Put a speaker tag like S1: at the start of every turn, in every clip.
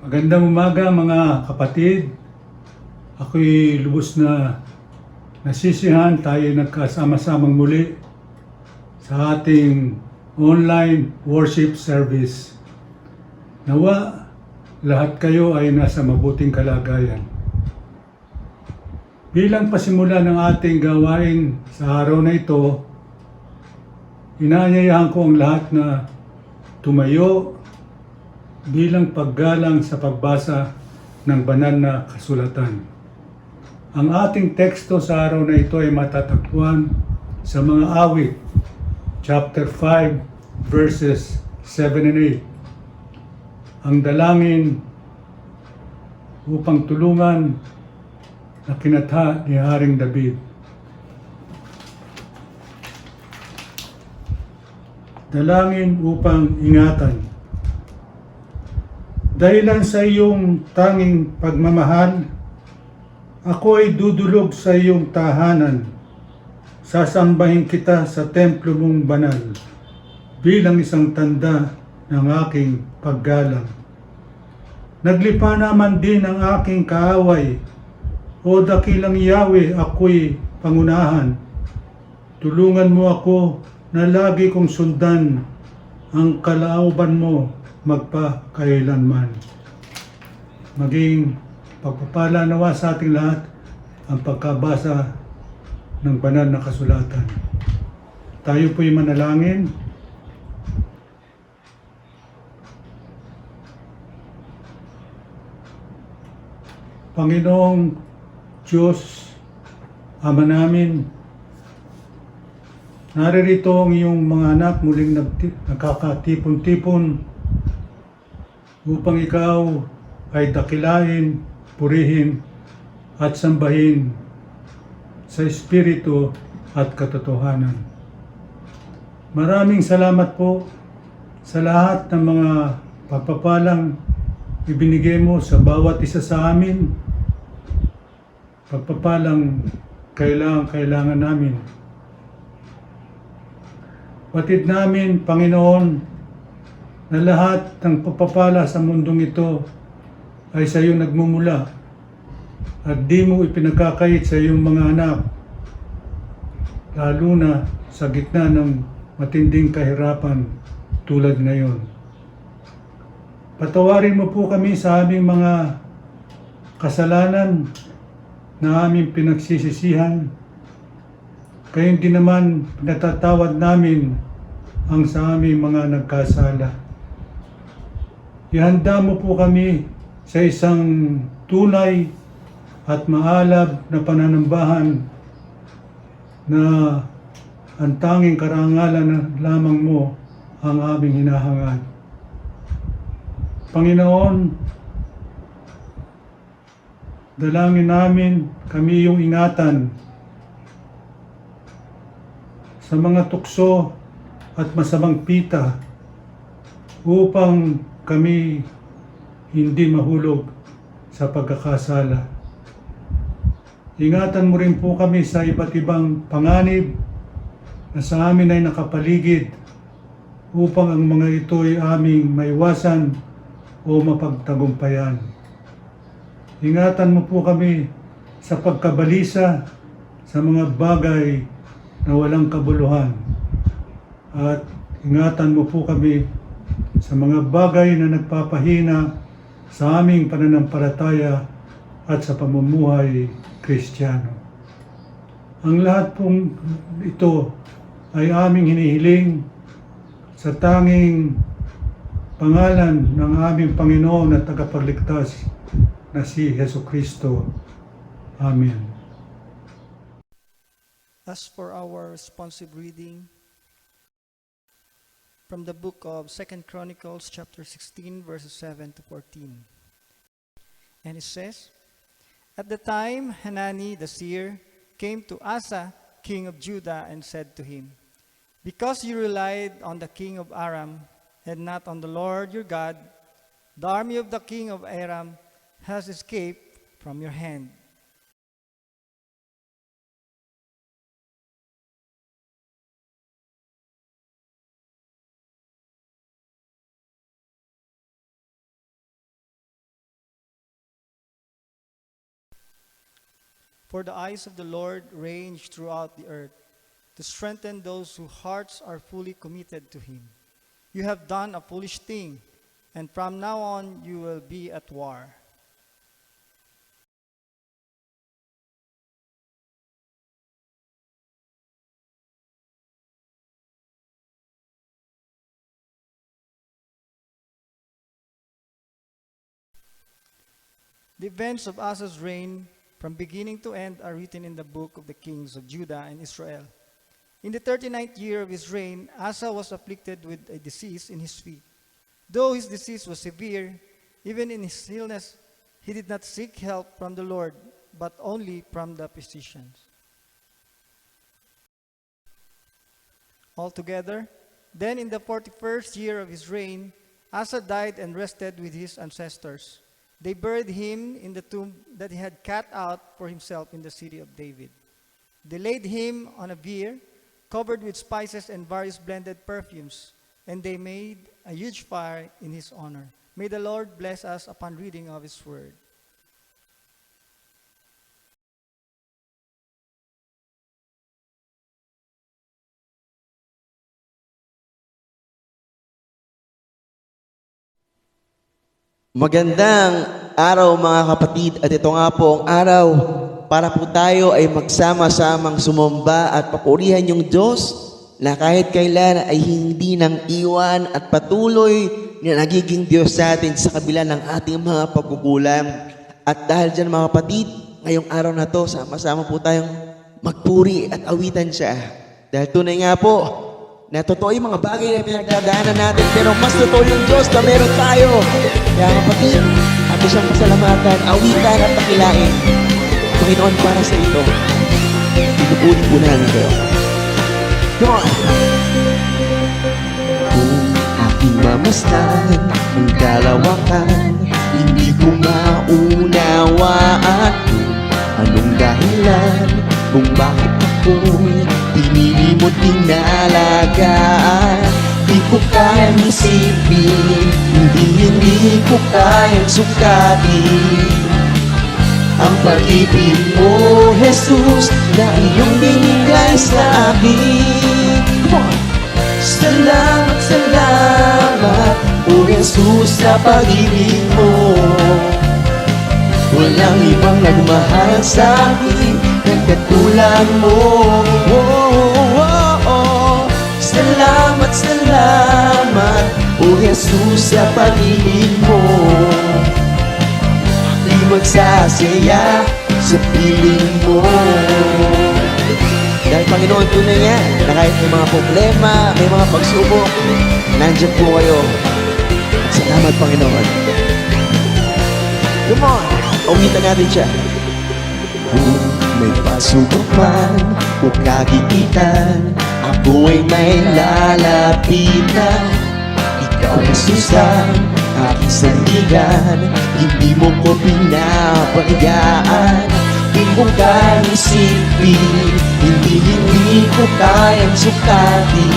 S1: Magandang umaga mga kapatid. Ako'y lubos na nasisihan tayo nagkasama-samang muli sa ating online worship service. Nawa lahat kayo ay nasa mabuting kalagayan. Bilang pasimula ng ating gawain sa araw na ito, inaanyayahan ko ang lahat na tumayo bilang paggalang sa pagbasa ng banal na kasulatan. Ang ating teksto sa araw na ito ay matatagpuan sa mga awit, chapter 5, verses 7 and 8. Ang dalangin upang tulungan na kinatha ni Haring David. Dalangin upang ingatan. Dahilan sa iyong tanging pagmamahal, ako ay dudulog sa iyong tahanan. Sasambahin kita sa templo mong banal bilang isang tanda ng aking paggalang. Naglipa naman din ang aking kaaway, o dakilang Yahweh, ako'y pangunahan. Tulungan mo ako na lagi kong sundan ang kalooban mo magpakailanman. Maging pagpapala nawa sa ating lahat ang pagkabasa ng banal na kasulatan. Tayo po'y manalangin. Panginoong Diyos, Ama namin, naririto ang iyong mga anak muling nagkakatipon-tipon upang ikaw ay dakilain, purihin at sambahin sa Espiritu at katotohanan. Maraming salamat po sa lahat ng mga pagpapalang ibinigay mo sa bawat isa sa amin. Pagpapalang kailangan namin. Batid namin, Panginoon, na lahat ng pagpapala sa mundong ito ay sa iyo nagmumula at di mo ipinagkakait sa iyong mga anak, lalo na sa gitna ng matinding kahirapan tulad ngayon. Patawarin mo po kami sa aming mga kasalanan na aming pinagsisisihan. Gayon din naman pinatatawad namin ang sa aming mga nagkasala. Ihanda mo po kami sa isang tunay at maalab na pananambahan na ang tanging karangalan na lamang mo ang aming hinahangad. Panginoon, dalangin namin kami yung ingatan sa mga tukso at masamang pita upang kami hindi mahulog sa pagkakasala. Ingatan mo rin po kami sa iba't ibang panganib na sa amin ay nakapaligid upang ang mga ito ay aming maiwasan o mapagtagumpayan. Ingatan mo po kami sa pagkabalisa sa mga bagay na walang kabuluhan. At ingatan mo po kami sa mga bagay na nagpapahina sa aming pananampalataya at sa pamumuhay Kristiyano. Ang lahat pong ito ay aming hinihiling sa tanging pangalan ng aming Panginoon at tagapagligtas na si Jesucristo. Amen.
S2: As for our responsive reading from the book of 2 Chronicles chapter 16 verses 7 to 14. And it says, At the time Hanani the seer came to Asa, king of Judah, and said to him, Because you relied on the king of Aram and not on the Lord your God, the army of the king of Aram has escaped from your hand. For the eyes of the Lord range throughout the earth, to strengthen those whose hearts are fully committed to him. You have done a foolish thing, and from now on you will be at war. The events of Asa's reign from beginning to end are written in the book of the kings of Judah and Israel. In the 39th year of his reign, Asa was afflicted with a disease in his feet. Though his disease was severe, even in his illness, he did not seek help from the Lord, but only from the physicians. Altogether, then in the 41st year of his reign, Asa died and rested with his ancestors. They buried him in the tomb that he had cut out for himself in the city of David. They laid him on a bier, covered with spices and various blended perfumes, and they made a huge fire in his honor. May the Lord bless us upon reading of his word.
S3: Magandang araw mga kapatid, at ito nga po ang araw para po tayo ay magsama-samang sumamba at papurihan yung Diyos na kahit kailan ay hindi nang iwan at patuloy na nagiging Diyos sa atin sa kabila ng ating mga pagkukulang. At dahil dyan mga kapatid, ngayong araw na to, sama-sama po tayong magpuri at awitan siya. Dahil tunay nga po, na totoo yung mga bagay na pinagdadaanan natin, pero mas totoo yung Diyos na meron tayo. Kaya kapatid, ato siyang pasalamatan, awitan at takilain. Panginoon, para sa ito, pinupuri po namin kayo. Come on! Kung aking mamasdan ang kalawakan, hindi ko maunawaan anong dahilan kung bakit ako'y pinili mo tinalagaan. Di ko kayang isipin, hindi ko kayang sukatin ang pag-ibig mo, Jesus, na iyong binigay sa akin. Salamat, salamat, O Jesus, sa pag-ibig mo. Walang ibang nagmahal sa akin ng katulad mo. Salamat, salamat, O Jesus, sa pag-ibig mo. Ako'y magsasaya sa piling mo. Dahil Panginoon, tunay nga na kahit may mga problema, may mga pagsubok, nandiyan po kayo. At salamat, Panginoon. Come on! Awitan natin siya. Kung may pasubok man o kagipitan, ako ay may lalapitan. Ikaw, Jesus, ang aking sandigan. Hindi mo ko pinapabayaan. Di ko kayang isipin, hindi ko kayang sukatin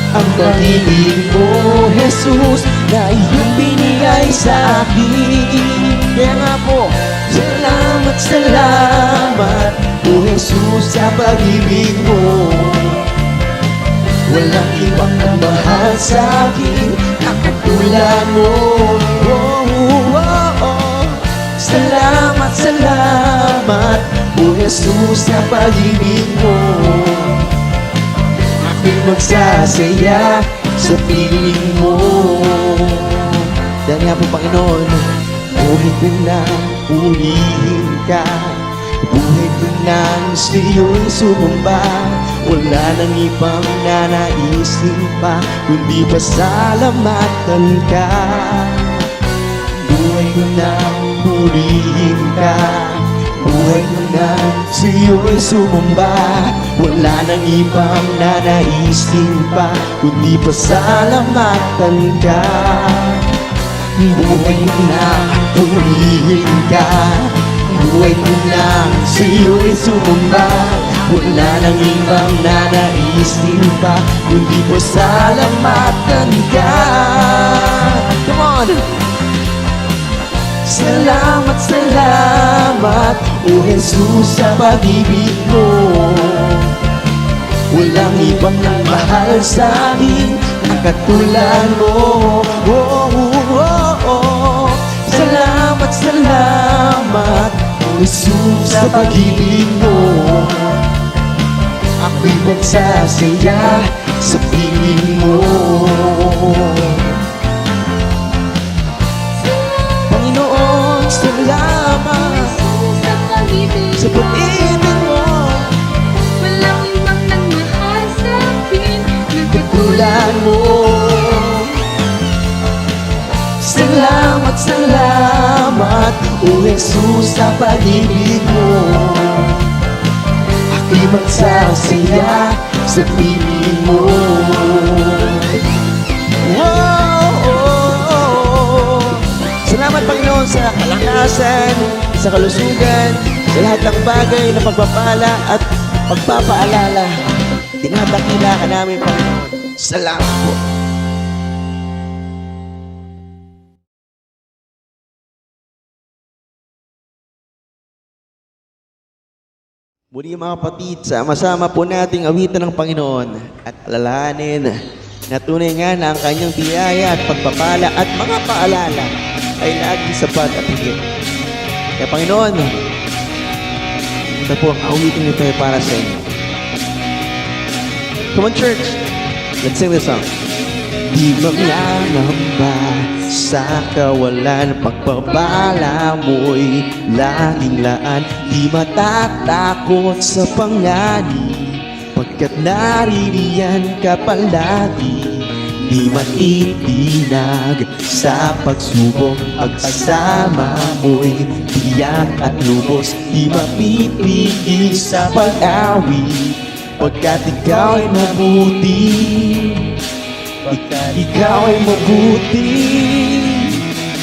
S3: ang pag-ibig mo, Jesus, na iyong binigay sa akin. Kaya nga po, salamat, salamat, O Jesus, sa pag-ibig mo. Walang ibang nagmahal sa akin na katulad mo. Salamat, salamat, O Jesus, sa pag-ibig mo. Ako'y magsasaya sa piling mo. Dahil nga po, Panginoon, buhay ko nang purihin ka. Buhay ko nang sa'yo'y sumamba. Wala nang ibang nanaisin pa, kundi pasalamatan ka. Buhay ko nang purihin ka. Buhay ko nang sa'yo'y sumamba. Wala nang ibang nanaisin pa, kundi pasalamatan ka. Buhay ko nang purihin ka. Buhay ko nang sa'yo'y sumamba. Wala nang ibang nanaisin pa, kundi pasalamatan ka. Come on! Salamat, salamat, O Jesus, sa pag-ibig mo. Walang ibang nagmahal sa akin na katulad mo. Oh, oh, oh, oh. Salamat, salamat, O Jesus, sa pag-ibig mo. Ako'y magsasaya sa piling mo. Panginoon, salamat
S4: sa pag-ibig
S3: sa pag-ibig mo.
S4: Walang ibang nagmahal sa akin na
S3: Katulad mo. Salamat, salamat, O Jesus, sa pag-ibig mo. Ako'y magsasaya sa piling mo. Wow, oh, oh. Salamat, Panginoon, sa kalakasan, sa kalusugan, sa lahat ng bagay na pagpapala at pagpapaalala. Dinadakila ka namin, Panginoon. Salamat po. Muli mga kapatid, sama-sama po nating awitan ng Panginoon at alalahanin na tunay nga na ang kanyang biyaya at pagpapala at mga paalala ay lagi sapat at higit. Kaya Panginoon, ito po ang awitin nito ay para sa inyo. Come on, church, let's sing this song. Di manganamba sa kawalan, pagpapala mo'y laging laan. Di matatakot sa panganib, pagkat naririyan ka palagi. Di matitinag sa pagsubok, pagsasama mo'y tiyak at lubos. Di mapipigil sa pag-awi, pagkat ikaw ay mabuti. Ikaw ay mabuti.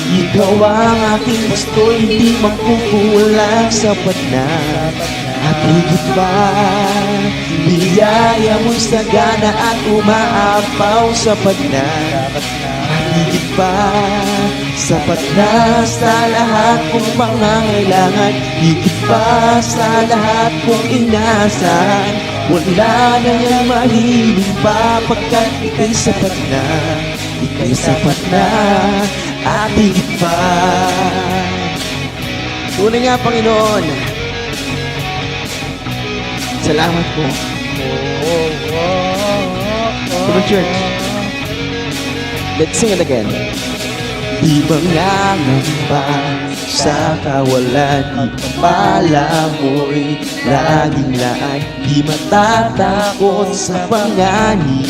S3: Ikaw ang aking pasto, hindi magkukulang, sapat na. At higit pa, biyaya mo'y sagana at umaapaw, sapat na. At higit pa, sapat na sa lahat kong pangangailangan. Higit pa sa lahat kong inasahan. Wala na yung mahiling pa, pagkat ika'y sapat na. Ika'y sapat na, at higit pa. Tunay nga, Panginoon. Salamat po. Come on, church. Let's sing it again. Di mangangamba sa kawalan, ipapala mo'y laging laan. Di matatakot sa panganib,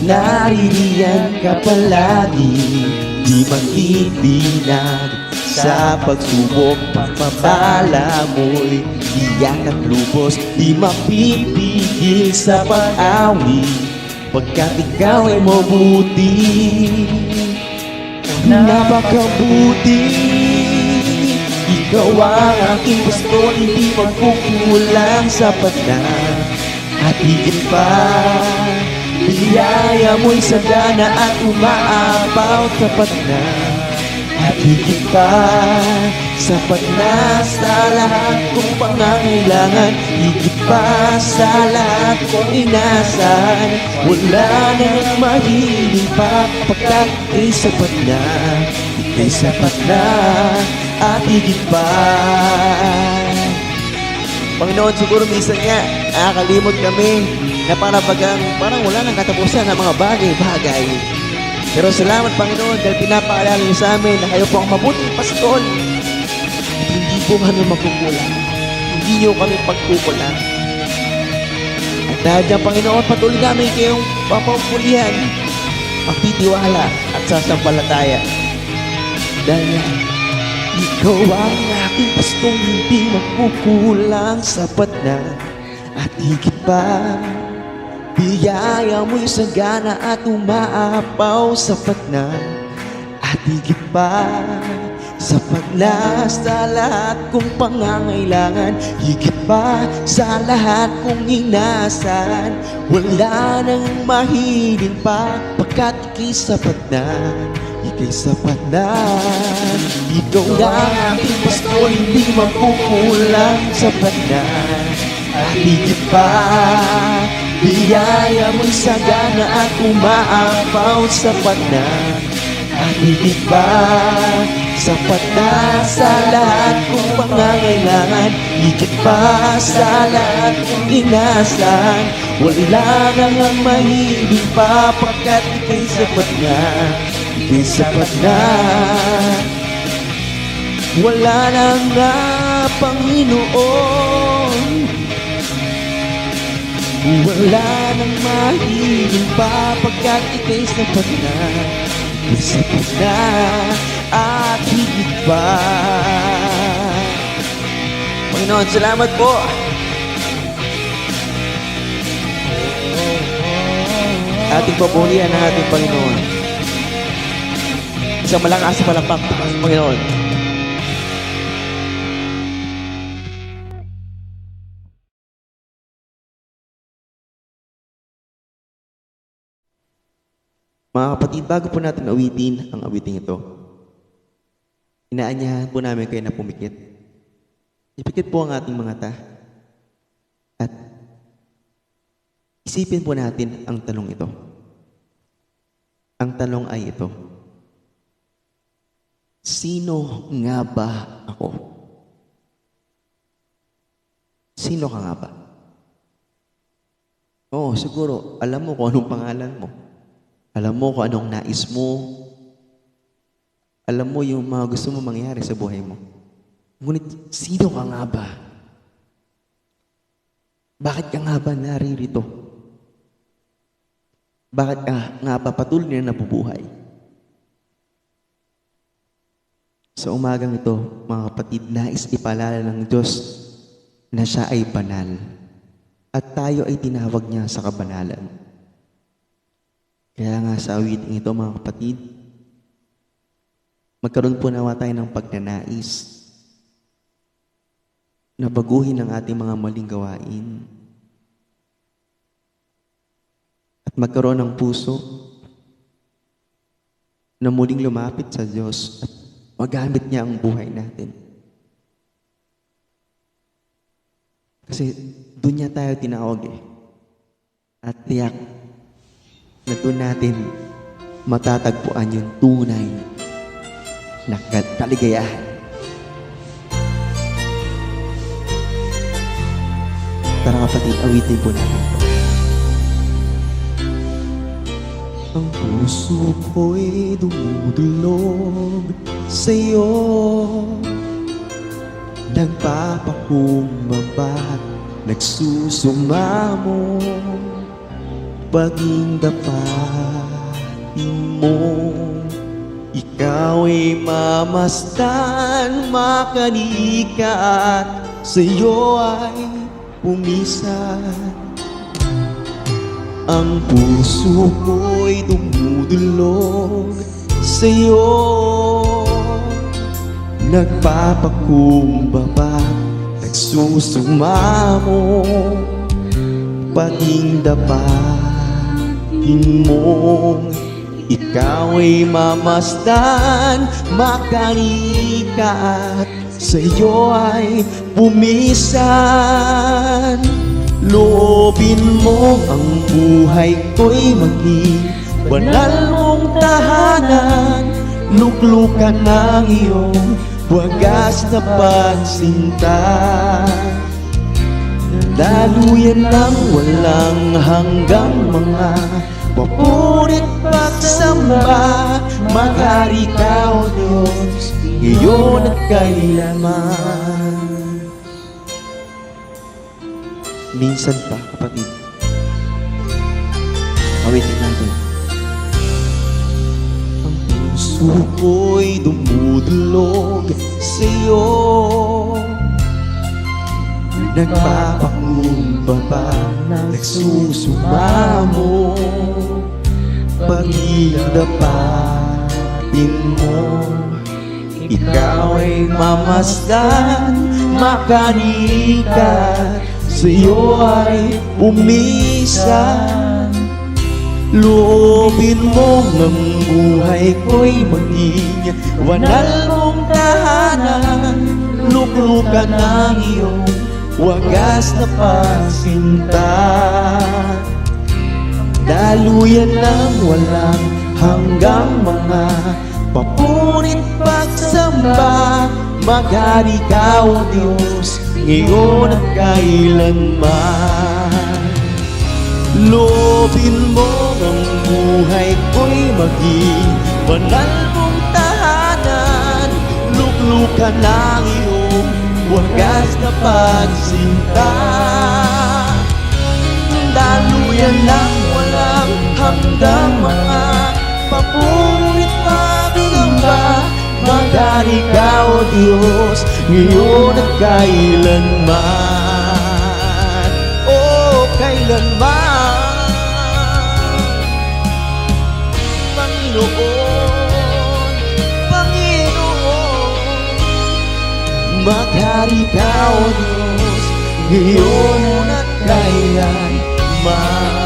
S3: naririyan ka palagi. Di magtitinag sa pagsubok, pagpapala mo'y tiyak at lubos. Di mapipigil sa pag-awi, pagkat ikaw ay mabuti. Napakabuti. Ikaw ang aking pasto, hindi magkukulang, sapat na. At higit pa, biyaya mo'y sagana at umaapaw, sapat na. At higit pa, sapat na sa lahat kong pangangailangan. Higit pa sa lahat kong inasahan. Wala nang mahiling pa, pagkat ika'y sapat na. Ika'y sapat na, at higit pa. Panginoon, siguro minsan nga nakakalimot kami na parang wala nang katapusan ng mga bagay-bagay. Pero salamat, Panginoon, dahil pinapaalala niyo sa amin na kayo po ang mabuting pastol. At hindi po kami magkukulang. Hindi niyo kami pagkukulang. At dahil dyan, Panginoon, patuloy namin kayong papaupulihan, magtitiwala at sasampalataya. Dahil ikaw ang aking pastol, hindi magkukulang, sapat na. At higit pa, biyaya mo'y sagana at umaapaw, sapat na. At higit pa, sapat na sa lahat kong pangangailangan. Higit pa sa lahat kong inasahan. Wala nang mahiling pa, pagkat ika'y sapat na. ika'y sapat na. Ikaw na aking pastor, hindi magkukulang, sapat na. At higit pa, biyaya mo'y sagana at umaapaw, sapat na. At higit pa, sapat na sa lahat kong pangangailangan. Higit pa sa lahat kong inasan. Wala nang ang mahigit pa, pagkat ika'y sapat na. Ika'y sapat na. Wala nang nga, Panginoon. Wala nang mahigit pa, pagkat ika'y sapat na. Ika'y sapat na at higit pa. Panginoon, salamat po. Ating papurihan ng ating Panginoon. Isang malakas na palakpak, Panginoon. Mga kapatid, bago po natin awitin ang awiting ito, inaanyahan po namin kayo na pumikit. Ipikit po ang ating mga mata at isipin po natin ang tanong ito. Ang tanong ay ito: sino nga ba ako? Sino ka nga ba? Oo, siguro, alam mo kung anong pangalan mo. Alam mo kung anong nais mo. Alam mo yung mga gusto mo mangyari sa buhay mo. Ngunit, sino ka nga ba? Bakit ka nga ba naririto? Bakit ka nga ba patuloy na nabubuhay? Sa umagang ito, mga kapatid, nais ipaalala ng Diyos na siya ay banal at tayo ay tinawag niya sa kabanalan. Kaya nga sa awiting ito, mga kapatid, magkaroon po nawa tayo ng pagnanais na baguhin ang ating mga maling gawain at magkaroon ng puso na muling lumapit sa Diyos at magamit niya ang buhay natin. Kasi doon niya tayo tinawag at tiyak na doon natin matatagpuan yung tunay na kaligayahan. Tara kapatid, awitin po natin ito. Ang puso ko'y dumudulog sa'yo, nagpapakumbaba, nagsusumamo. Paging dapatin mo, ikaw ay mamasdan, makanika at sa'yo ay pumisan. Ang puso ko'y dumudulog sa'yo, nagpapakumbaba, nagsusumamo. Paging dapatin mo, ikaw ay mamasdan, makanika at sa'yo ay pumisan. Loobin mo ang buhay ko'y maging banal mong tahanan, luklukan ng iyong wagas na pagsinta. Daluyan ng walang hanggang mga papurit pagsamba. Maghari ka, O Diyos, ngayon at kailanman. Minsan pa, kapatid, awitin natin. Ang puso ko'y dumudulog sa'yo, nagpapakumbaba, nagsusumamo. Paging dapatin mo, ikaw ay mamasdan, makanika, sa'yo ay umisan. Loobin mo ng buhay ko'y maging wanal mong tahanan. Luklukan ng iyong wagas na pagsinta. Daluyan ng walang hanggang mga papurit pagsamba. Maghari ka, O Diyos, ngayon at kailanman. Loobin mo ang buhay ko'y maging banal mong tahanan. Luklukan ng iyong wagas na pagsinta. Daluyan ng walang hanggang mga papurit pagsamba. Maghari ka, O Diyos, ngayon at kailanman. O kailanman. Panginoon, Panginoon, maghari ka, O Diyos, ngayon at kailanman.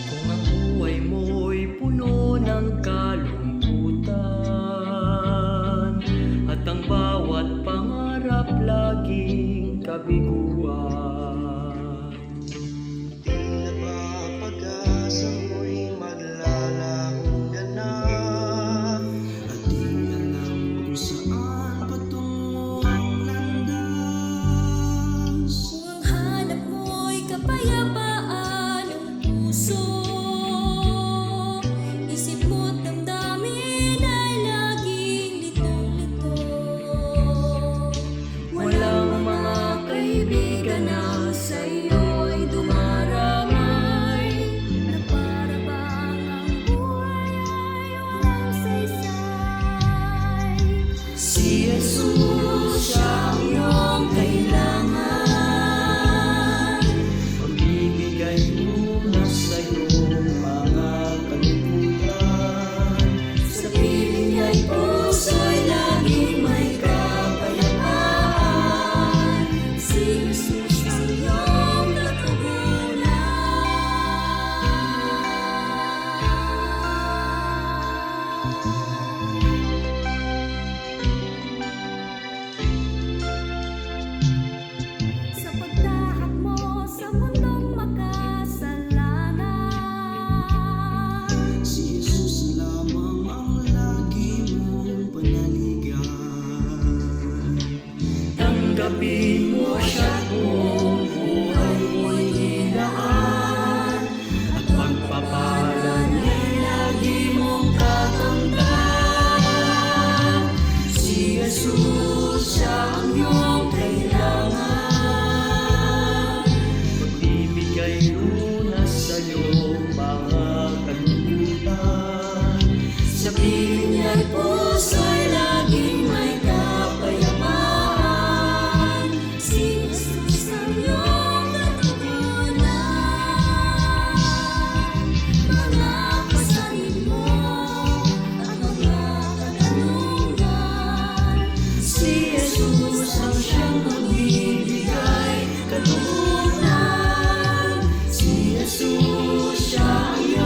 S5: Kung ang buhay mo'y puno ng kalungkutan at ang bawat pangarap laging kabiguan,
S3: Di na ba pag-asa mo'y maglalang ganap?
S5: at di alam kung saan patungo ang landas.
S4: Kung ang hanap mo'y kapayapaan ng puso, isip mo't damdamin ay laging litong-lito. Walang mga kaibigan na sa iyo'y dumaramay, na para bang ang buhay ay walang saysay. Si Jesus siya ang iyong kailangan.
S5: Pagbibigay mo na sa'yo mga kalimutan.
S4: Sa piling niya'y puso'y laging may kapayapaan. Si Jesus ang iyong natugunan. Sa pagtahak mo sa mundong makasalanan,
S5: Si Jesus lamang ang lagi mong panaligan. Tanggapin mo siya't buong buhay mo'y hilaan, at pagpapala niya'y lagi mong kakamtan. Si Jesus siya ang iyong kailangan. Magbibigay lunas sa'yo mga kalungkutan.
S4: sa piling niya'y puso'y laging may kapayapaan. Si Jesus ang iyong natugunan. Mga pasanin mo at mga katanungan, si Jesus ang siyang magbibigay katugunan. Si Jesus siya ang iyong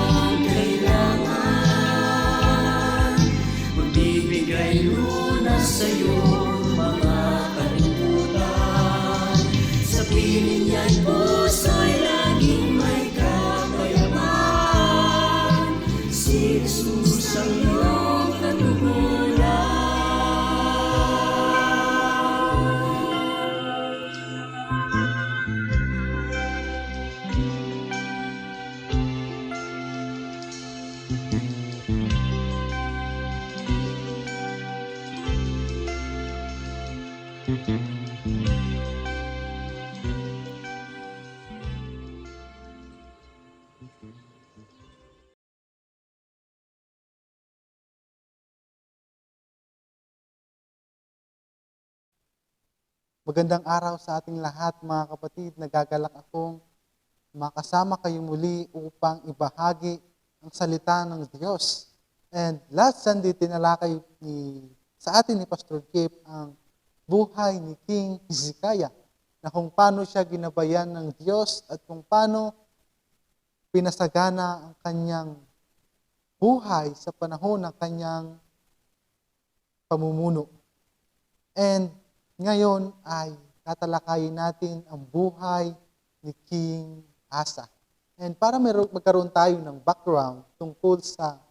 S6: Magandang araw sa ating lahat mga kapatid. Nagagalak akong makasama kayo muli upang ibahagi ang salita ng Diyos. And last Sunday, tinalakay sa atin ni Pastor Kip ang buhay ni King Hezekiah na kung paano siya ginabayan ng Diyos at kung paano pinasagana ang kanyang buhay sa panahon ng kanyang pamumuno. And ngayon ay tatalakayin natin ang buhay ni King Asa. And para magkaroon tayo ng background tungkol sa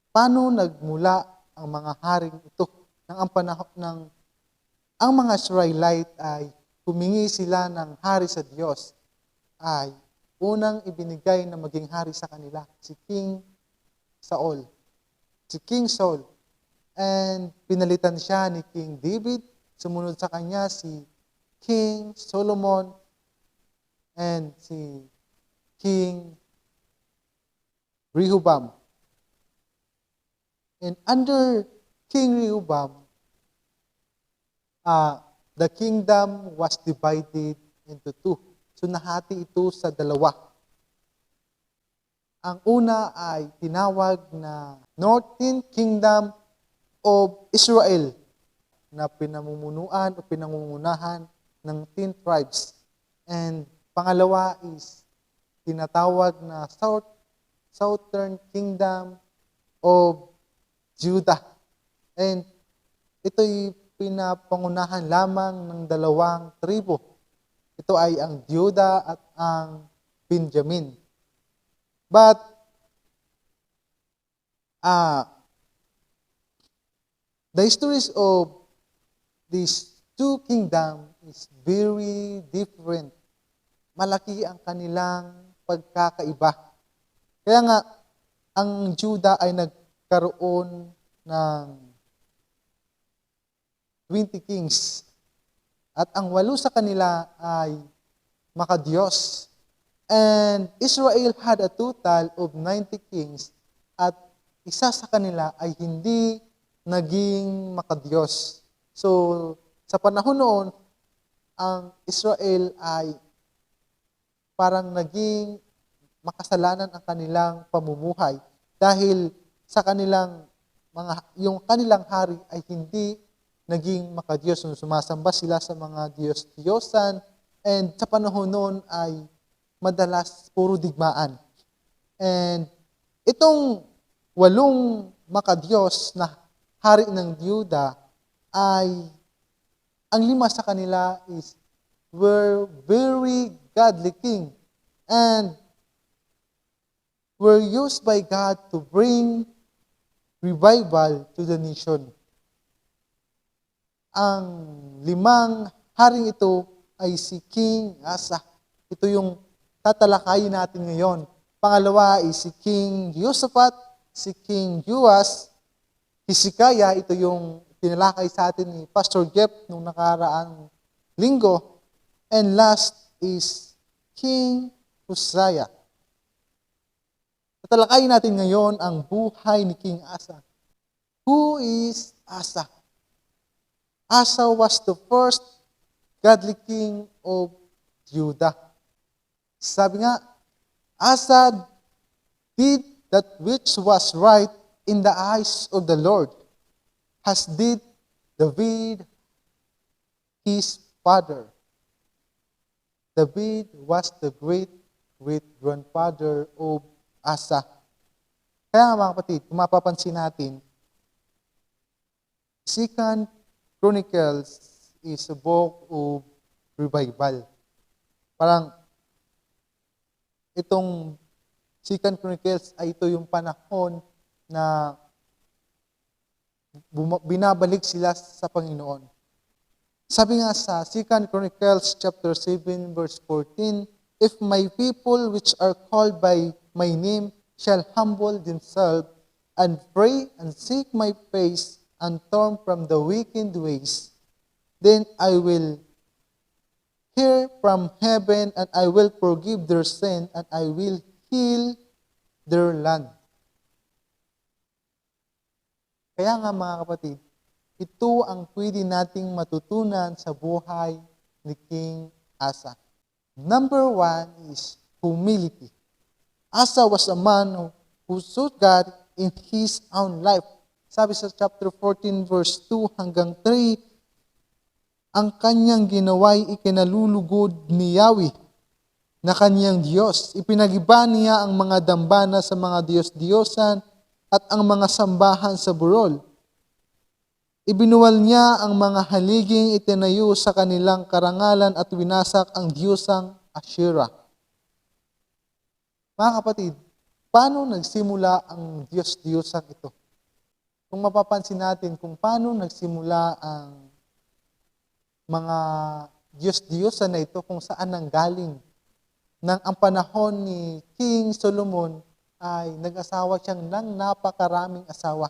S6: paano nagmula ang mga haring ito ng ang panahon ng ang mga Israelite ay humingi sila ng hari sa Diyos, ay unang ibinigay na maging hari sa kanila si King Saul. Si King Saul. And pinalitan siya ni King David. Sumunod sa kanya si King Solomon and si King Rehoboam. And under King Rehoboam, the kingdom was divided into two. So nahati ito sa dalawa. Ang una ay tinawag na Northern Kingdom of Israel, na pinamumunuan o pinangungunahan ng 10 tribes. And pangalawa is tinatawag na Southern Kingdom of Judah. And ito'y pinapangunahan lamang ng dalawang tribo. Ito ay ang Judah at ang Benjamin. But the histories of these two kingdoms is very different. Malaki ang kanilang pagkakaiba. Kaya nga, ang Judah ay nagkaroon ng 20 kings. At ang 8 sa kanila ay makadiyos. And Israel had a total of 90 kings. At isa sa kanila ay hindi naging makadiyos. So, sa panahon noon, ang Israel ay parang naging makasalanan ang kanilang pamumuhay dahil sa kanilang yung kanilang hari ay hindi naging makadiyos. Sumasamba sila sa mga Diyos-Diyosan, and sa panahon noon ay madalas puro digmaan. And itong 8 makadiyos na hari ng Juda ay ang 5 sa kanila were very godly king and were used by God to bring revival to the nation. Ang 5 haring ito ay si King Asa. Ito yung tatalakayin natin ngayon. Pangalawa ay si King Jehoshaphat, si King Joas, Hezekiah, ito yung tinalakay sa atin ni Pastor Jeff nung nakaraang linggo. And last is King Uzziah. Tatalakayin natin ngayon ang buhay ni King Asa. Who is Asa? Asa was the first godly king of Judah. Sabi nga, Asa did that which was right in the eyes of the Lord, as did David, his father. David was the great-great-grandfather of Asa. Kaya mga kapatid, kung mapapansin natin, 2 Chronicles is a book of revival. Parang itong 2 Chronicles ay ito yung panahon na binabalik sila sa Panginoon. Sabi nga sa 2 Chronicles chapter 7 verse 14, "If my people which are called by my name shall humble themselves and pray and seek my face and turn from the wicked ways, then I will hear from heaven and I will forgive their sin and I will heal their land." Kaya nga mga kapatid, ito ang pwede nating matutunan sa buhay ni King Asa. Number 1 is humility. Asa was a man who sought God in his own life. Sabi sa chapter 14 verse 2 hanggang 3, ang kanyang ginawa'y ikinalulugod ni Yahweh na kanyang Diyos. Ipinagiba niya ang mga dambana sa mga Diyos-Diyosan at ang mga sambahan sa burol. Ibinuwal niya ang mga haliging itinayo sa kanilang karangalan at winasak ang diyosang Asherah. Mga kapatid, paano nagsimula ang Diyos-Diyosang ito? Kung mapapansin natin kung paano nagsimula ang mga Diyos-Diyosan na ito, kung saan nanggaling. Nang ang panahon ni King Solomon ay nag-asawa siyang ng napakaraming asawa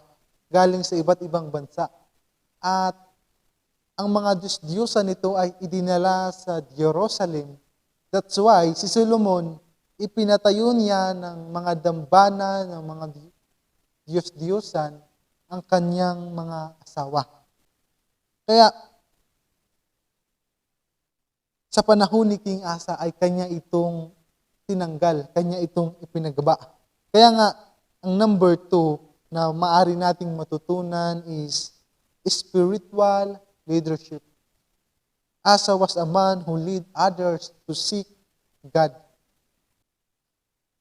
S6: galing sa iba't ibang bansa. At ang mga Diyos-Diyosan nito ay idinala sa Jerusalem. That's why si Solomon, ipinatayo niya ng mga dambana ng mga Diyos-Diyosan ang kanyang mga asawa. Kaya, sa panahon ni King Asa ay kanya itong tinanggal, kanya itong ipinagaba. Kaya nga, ang number 2 na maaari nating matutunan is spiritual leadership. Asa was a man who lead others to seek God.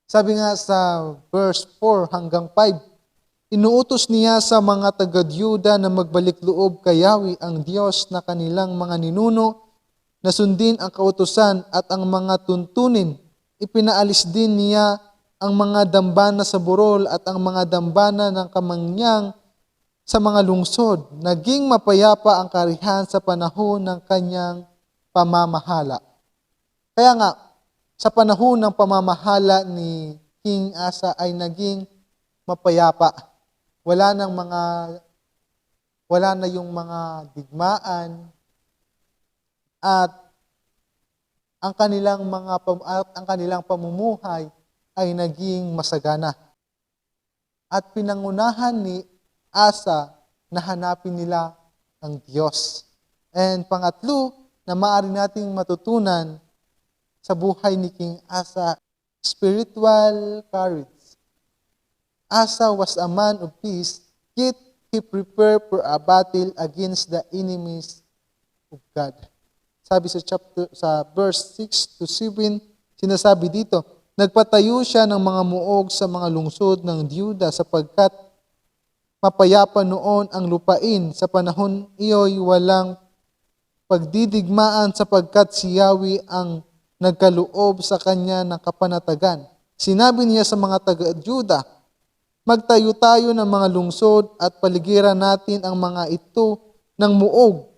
S6: Sabi nga sa verse 4 hanggang 5, inuutos niya sa mga taga-Juda na magbalik loob kay Yahweh ang Diyos na kanilang mga ninuno, na sundin ang kautusan at ang mga tuntunin. Ipinaalis din niya ang mga dambana sa burol at ang mga dambana ng kamangyang sa mga lungsod. Naging mapayapa ang karihan sa panahon ng kanyang pamamahala. Kaya nga, sa panahon ng pamamahala ni King Asa ay naging mapayapa. Wala na yung mga digmaan at ang kanilang pamumuhay ay naging masagana. At pinangunahan ni Asa na hanapin nila ang Diyos. And pangatlo na maaari nating matutunan sa buhay ni King Asa, spiritual courage. Asa was a man of peace, yet he prepared for a battle against the enemies of God. Sabi sa verse 6 to 7, sinasabi dito, nagpatayo siya ng mga muog sa mga lungsod ng Juda sapagkat mapayapa noon ang lupain. Sa panahon iyo'y walang pagdidigmaan sapagkat si Yahweh ang nagkaloob sa kanya ng kapanatagan. Sinabi niya sa mga taga-Juda, magtayo tayo ng mga lungsod at paligiran natin ang mga ito ng muog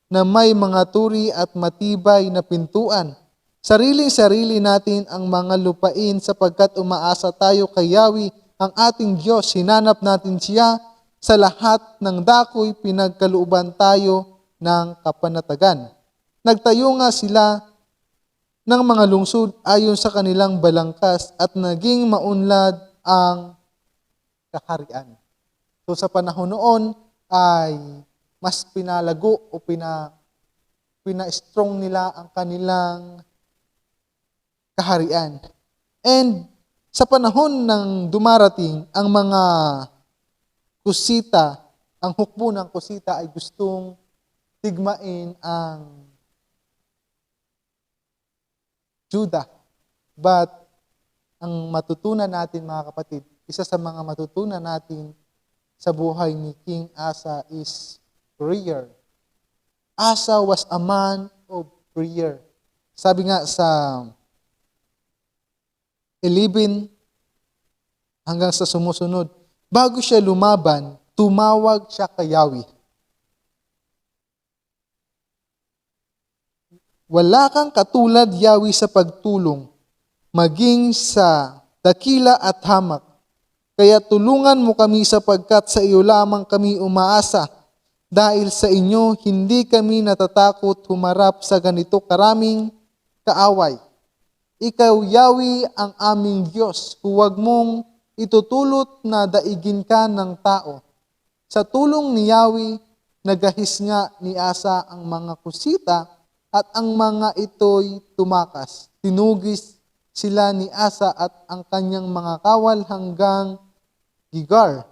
S6: na may mga turi at matibay na pintuan. Sariling-sarili natin ang mga lupain sapagkat umaasa tayo kay Yahweh ang ating Diyos. Hinanap natin siya sa lahat ng dakoy, pinagkalooban tayo ng kapanatagan. Nagtayo nga sila ng mga lungsod ayon sa kanilang balangkas at naging maunlad ang kaharian. So sa panahon noon ay mas pinalago o pina-strong nila ang kanilang kaharian. And sa panahon ng dumarating, ang mga kusita, ang hukbo ng kusita ay gustong tigmain ang Judah. But ang matutunan natin mga kapatid, isa sa mga matutunan natin sa buhay ni King Asa is prayer. Asa was a man of prayer. Sabi nga sa 11 hanggang sa sumusunod, bago siya lumaban, tumawag siya kay Yahweh. Wala kang katulad, Yahweh, sa pagtulong, maging sa dakila at hamak. Kaya tulungan mo kami sapagkat sa iyo lamang kami umaasa. Dahil sa inyo, hindi kami natatakot humarap sa ganito karaming kaaway. Ikaw, Yahweh, ang aming Diyos. Huwag mong itutulot na daigin ka ng tao. Sa tulong ni Yahweh, nagahis nga ni Asa ang mga kusita at ang mga ito'y tumakas. Tinugis sila ni Asa at ang kanyang mga kawal hanggang Gigar.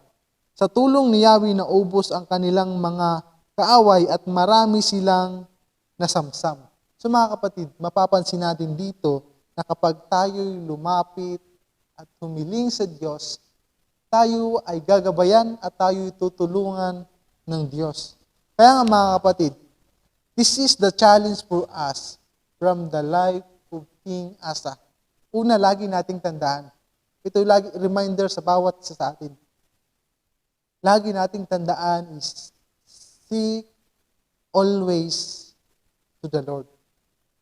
S6: Sa tulong ni Yahweh naubos ang kanilang mga kaaway at marami silang nasamsam. So mga kapatid, mapapansin natin dito na kapag tayo'y lumapit at humiling sa Diyos, tayo ay gagabayan at tayo'y tutulungan ng Diyos. Kaya nga mga kapatid, this is the challenge for us from the life of King Asa. Una, lagi nating tandaan. Ito lagi reminder sa bawat isa sa atin. Lagi nating tandaan is seek always to the Lord.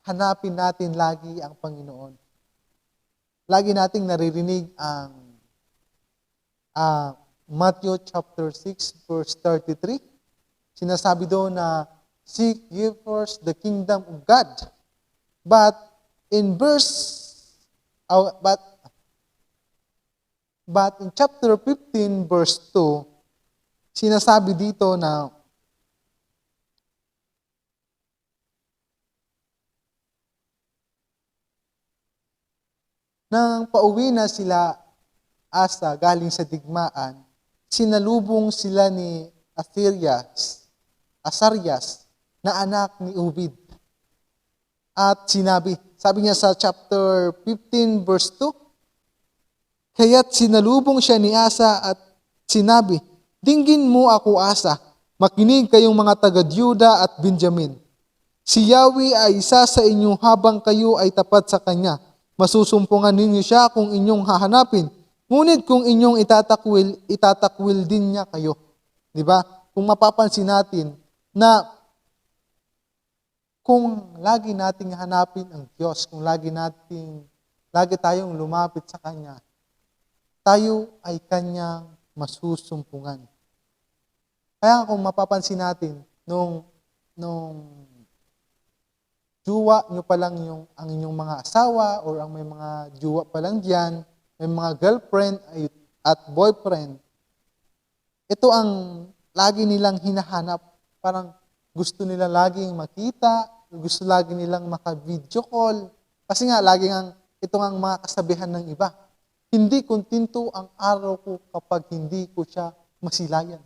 S6: Hanapin natin lagi ang Panginoon. Lagi nating naririnig ang Matthew chapter 6 verse 33. Sinasabi doon na seek ye first the kingdom of God. But in chapter 15 verse 2, sinasabi dito na nang pauwi na sila Asa galing sa digmaan, sinalubong sila ni Asarias na anak ni Ubid. At sabi niya sa chapter 15 verse 2, kaya't sinalubong siya ni Asa at sinabi, dinggin mo ako Asa, makinig kayong mga taga-Juda at Benjamin. Si Yahweh ay isa sa inyo habang kayo ay tapat sa Kanya. Masusumpungan ninyo siya kung inyong hahanapin. Ngunit kung inyong itatakwil din niya kayo. Di ba? Kung mapapansin natin na kung lagi nating hanapin ang Diyos, kung lagi tayong lumapit sa Kanya, tayo ay Kanyang masusumpungan. Kaya kung mapapansin natin, nung juwa nyo pa lang ang inyong mga asawa or ang may mga juwa pa lang diyan, may mga girlfriend at boyfriend, ito ang lagi nilang hinahanap. Parang gusto nila laging makita, gusto lagi nilang maka-video call. Kasi nga, ito ang mga kasabihan ng iba. Hindi kontento ang araw ko kapag hindi ko siya masilayan.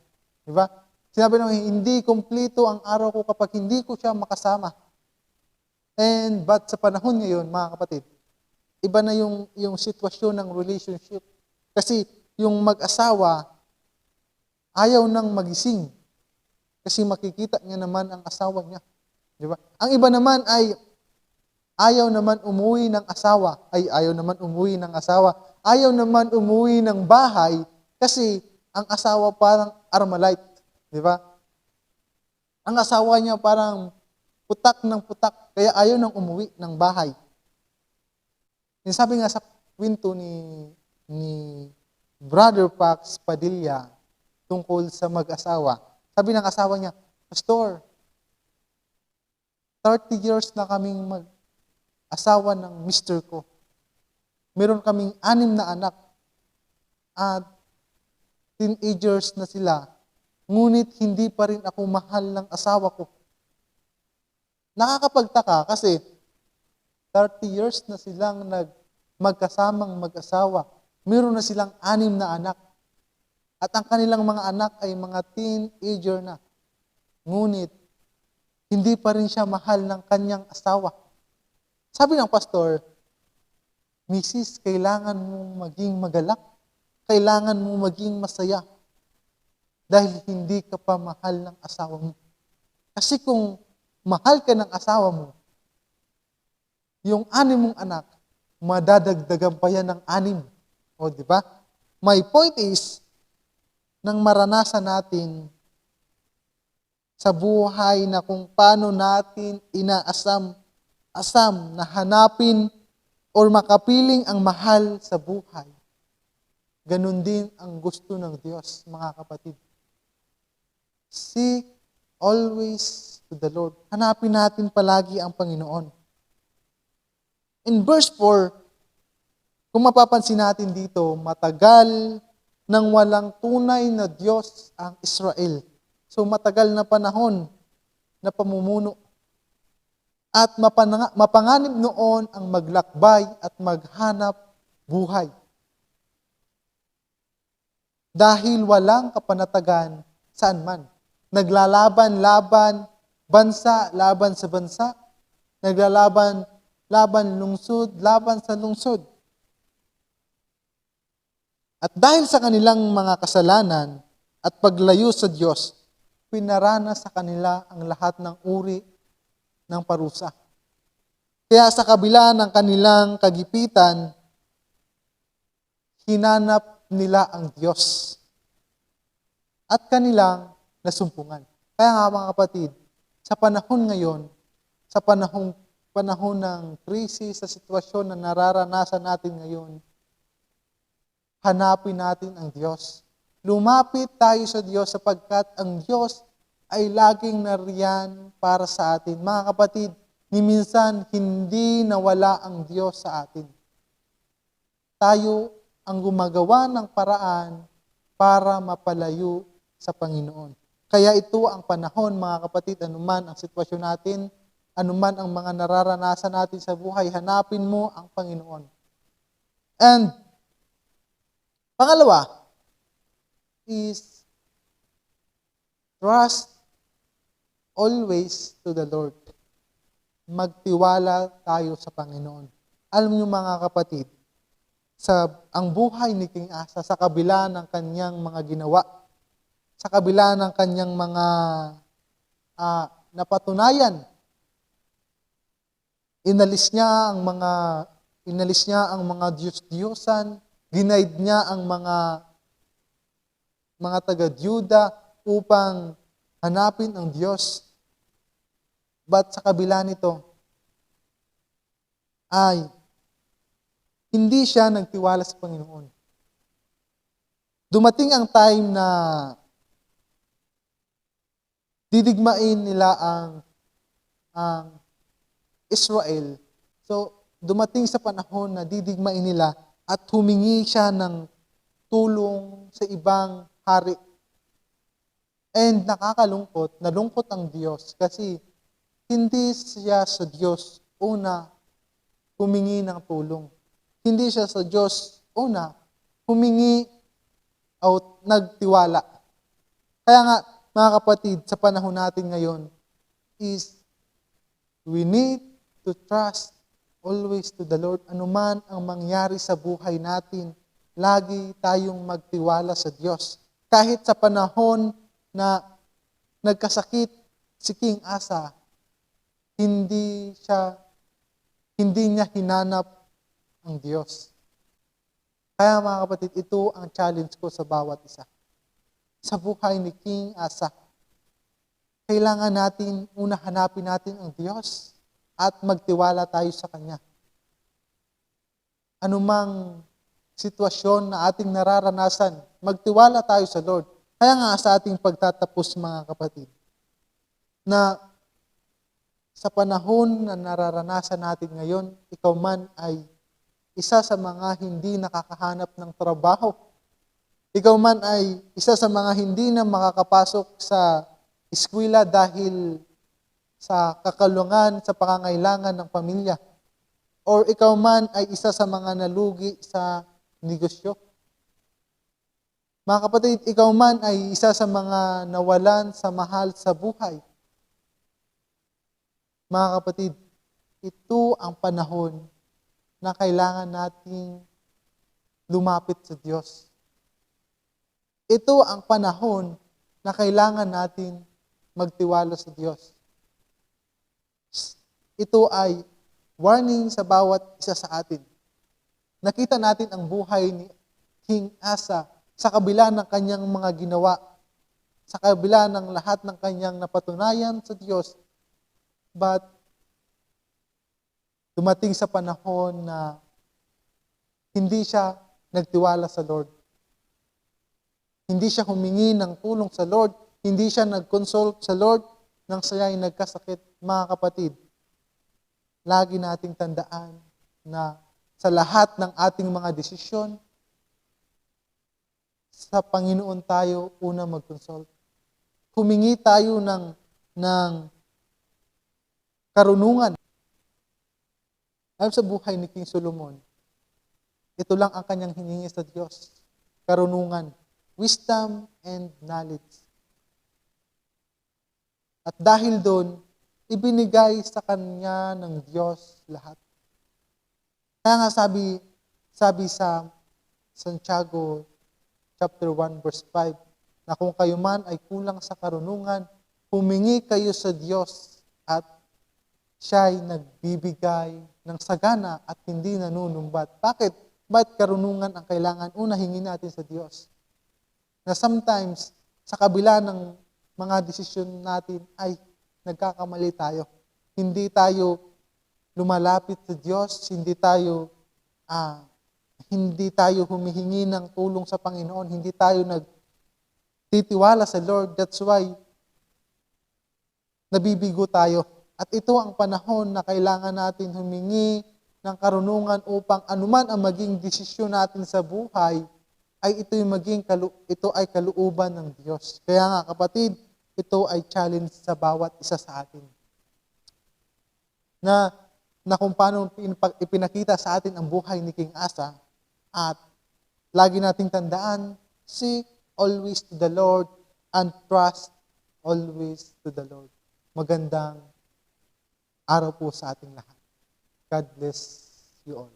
S6: Diba? Sinabi naman, hindi kompleto ang araw ko kapag hindi ko siya makasama. But sa panahon ngayon, mga kapatid, iba na yung sitwasyon ng relationship. Kasi yung mag-asawa, ayaw nang magising. Kasi makikita niya naman ang asawa niya. Di ba? Ang iba naman ay ayaw naman umuwi ng asawa. Ayaw naman umuwi ng bahay kasi ang asawa parang Armalite. Di ba? Ang asawa niya parang putak ng putak, kaya ayaw nang umuwi ng bahay. Sabi nga sa kwento ni Brother Pax Padilla tungkol sa mag-asawa, sabi ng asawa niya, Pastor, 30 years na kaming mag-asawa ng mister ko. Meron kaming 6 na anak at teenagers na sila, ngunit hindi pa rin ako mahal ng asawa ko. Nakakapagtaka kasi 30 years na silang magkasamang mag-asawa. Meron na silang 6 na anak. At ang kanilang mga anak ay mga teenager na. Ngunit, hindi pa rin siya mahal ng kanyang asawa. Sabi ng pastor, Mrs., kailangan mong maging magalak. Kailangan mong maging masaya. Dahil hindi ka pa mahal ng asawa mo. Kasi kung mahal ka ng asawa mo, yung 6 mong anak, madadagdagan pa yan ng 6. O, di ba? My point is, nang maranasan natin sa buhay na kung paano natin inaasam na hanapin or makapiling ang mahal sa buhay, ganun din ang gusto ng Diyos, mga kapatid. Seek always to the Lord. Hanapin natin palagi ang Panginoon. In verse 4, kung mapapansin natin dito, matagal nang walang tunay na Diyos ang Israel. So matagal na panahon na pamumuno. At mapanganib noon ang maglakbay at maghanap buhay. Dahil walang kapanatagan saan man. Naglalaban-laban, bansa laban sa bansa. Naglalaban-laban lungsod, laban sa lungsod. At dahil sa kanilang mga kasalanan at paglayo sa Diyos, pinaranas sa kanila ang lahat ng uri ng parusa. Kaya sa kabila ng kanilang kagipitan, hinanap nila ang Diyos at kanilang nasumpungan. Kaya nga mga kapatid, sa panahon ngayon, sa panahon ng krisis, sa sitwasyon na nararanasan natin ngayon, hanapin natin ang Diyos. Lumapit tayo sa Diyos sapagkat ang Diyos ay laging nariyan para sa atin. Mga kapatid, ni minsan hindi nawala ang Diyos sa atin. Tayo ang gumagawa ng paraan para mapalayo sa Panginoon. Kaya ito ang panahon, mga kapatid, anuman ang sitwasyon natin, anuman ang mga nararanasan natin sa buhay, hanapin mo ang Panginoon. And pangalawa is trust always to the Lord. Magtiwala tayo sa Panginoon. Alam niyo mga kapatid, ang buhay ni King Asa sa kabila ng kanyang mga ginawa, sa kabila ng kanyang mga napatunayan, inalis niya ang mga Diyos-Diyosan, ginaid niya ang mga taga-Juda upang hanapin ang Diyos. But sa kabila nito, ay hindi siya nagtiwala sa Panginoon. Dumating ang time na didigmain nila ang Israel. So, dumating sa panahon na didigmain nila at humingi siya ng tulong sa ibang hari. And nakakalungkot, nalungkot ang Diyos kasi hindi siya sa Diyos una humingi ng tulong. Hindi siya sa Diyos una humingi o nagtiwala. Kaya nga, mga kapatid, sa panahon natin ngayon is we need to trust always to the Lord. Anuman ang mangyari sa buhay natin, lagi tayong magtiwala sa Diyos. Kahit sa panahon na nagkasakit si King Asa, hindi niya hinanap ang Diyos. Kaya mga kapatid, ito ang challenge ko sa bawat isa. Sa buhay ni King Asa, kailangan natin, hanapin natin ang Diyos at magtiwala tayo sa Kanya. Anumang sitwasyon na ating nararanasan, magtiwala tayo sa Lord. Kaya nga sa ating pagtatapos mga kapatid, na sa panahon na nararanasan natin ngayon, ikaw man ay isa sa mga hindi nakakahanap ng trabaho. Ikaw man ay isa sa mga hindi na makakapasok sa eskwela dahil sa kakalungan, sa pangangailangan ng pamilya. Or ikaw man ay isa sa mga nalugi sa negosyo. Mga kapatid, ikaw man ay isa sa mga nawalan sa mahal sa buhay. Mga kapatid, ito ang panahon na kailangan nating lumapit sa Diyos. Ito ang panahon na kailangan nating magtiwala sa Diyos. Ito ay warning sa bawat isa sa atin. Nakita natin ang buhay ni King Asa sa kabila ng kanyang mga ginawa, sa kabila ng lahat ng kanyang napatunayan sa Diyos. But dumating sa panahon na hindi siya nagtiwala sa Lord. Hindi siya humingi ng tulong sa Lord. Hindi siya nag-consult sa Lord nang siya ay nagkasakit. Mga kapatid, lagi nating tandaan na sa lahat ng ating mga desisyon, sa Panginoon tayo una mag-consult. humingi tayo ng karunungan. Alam sa buhay ni King Solomon, ito lang ang kanyang hiningi sa Diyos. Karunungan, wisdom and knowledge. At dahil doon, ibinigay sa kanya ng Diyos lahat. Kaya nga sabi sa Santiago chapter 1 verse 5, na kung kayo man ay kulang sa karunungan, humingi kayo sa Diyos at siya'y nagbibigay ng sagana at hindi nanunumbat. Bakit? Bakit karunungan ang kailangan? Una, hingin natin sa Diyos. Na sometimes, sa kabila ng mga desisyon natin, ay nagkakamali tayo. Hindi tayo lumalapit sa Diyos, hindi tayo humihingi ng tulong sa Panginoon, hindi tayo nagtitiwala sa Lord. That's why nabibigo tayo. At ito ang panahon na kailangan natin humingi ng karunungan upang anuman ang maging desisyon natin sa buhay, ay ito ay kalooban ng Diyos. Kaya nga kapatid, ito ay challenge sa bawat isa sa atin. Na kung paano ipinakita sa atin ang buhay ni King Asa, at lagi nating tandaan, seek always to the Lord and trust always to the Lord. Magandang araw po sa ating lahat. God bless you all.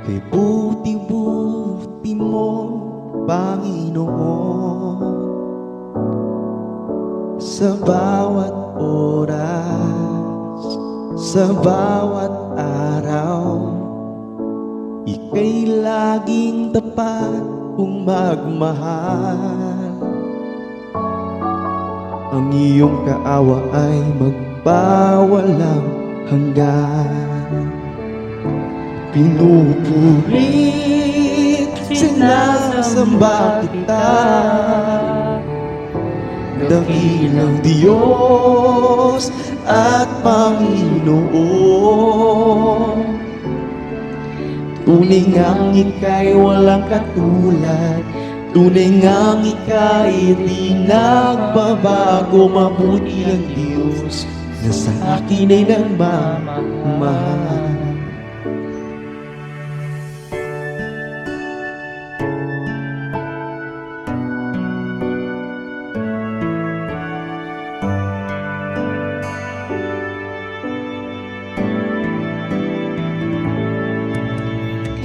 S3: Kay buti-buti mo, Panginoon, sa bawat oras, sa bawat araw, ika'y laging tapat kung magmahal. Ang iyong kaawa ay magpawalang hanggan. Pinupurit, sinasamba kita, dakilang Diyos at Panginoon. Tunay ngang ika'y walang katulad, tunay ngang ika'y di nagbabago. Mabuti ang Diyos na sa akin ay nagmamahal.